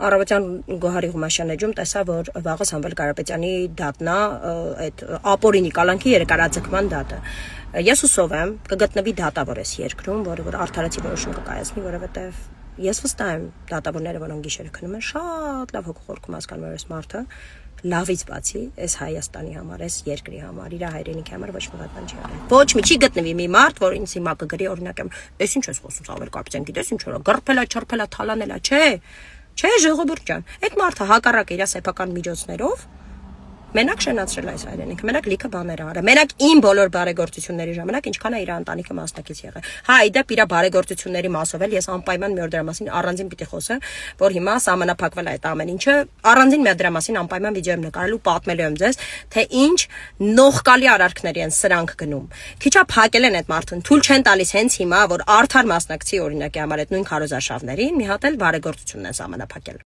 Առավոտյան Գոհարի Ղումաշյան էջում տեսա, որ վաղը Սամվել Կարապետյանի դատն է, այդ ապօրինի կալանքի երկարաձգման դատը։ Ես հուսով եմ կգտնվի դատավոր այս երկրում, որը որ արդարացի որոշում կկայացնի, որովհետև ես վստահ եմ դատավորները, որոնք գիշերը քնում են, շատ լավ հոգուխորքում հասկանում են այս մարդը, լավից բացի այս Հայաստանի համար, այս երկրի համար, իր հայրենիքի համար ոչ մի բան չի արել։ Ոչ մի չի գտնվի մի մարդ, որ ինձ հիմա կգրի օրինակ եմ, «Էս ինչ ես խոսում, Սամվել Կարապետյան, գիտես ինչ որ գռփելա, չռփելա, թալանելա, չէ, ժողովուրդ ջան։ Այդ մարդը հակառակ իր սեփական միջոցներով մենակ շնացրել այս հայրենիքը, մենակ լիքը բաներ արել։ Մենակ իմ բոլոր բարեգործությունների ժամանակ ինչքան է իր ընտանիքը մասնակից եղել։ Հա, իդեպ իր բարեգործությունների մասով էլ ես անպայման մի օր դրա մասին առանձին պիտի խոսեմ, որ հիմա սահմանափակվել է այդ ամեն ինչը։ Առանձին մի դրա մասին անպայման վիդեո եմ նկարելու, պատմելու եմ ձեզ, թե ինչ նողկալի արարքների են սրանք գնում։ Քիչա փակել են այդ մարդուն, թույլ չեն տալիս հենց հիմա, որ արդար մասնակցի օրինակի համար այդ նույն քարոզարշավներին, մի հատ էլ բարեգործությունն են սահմանափակել։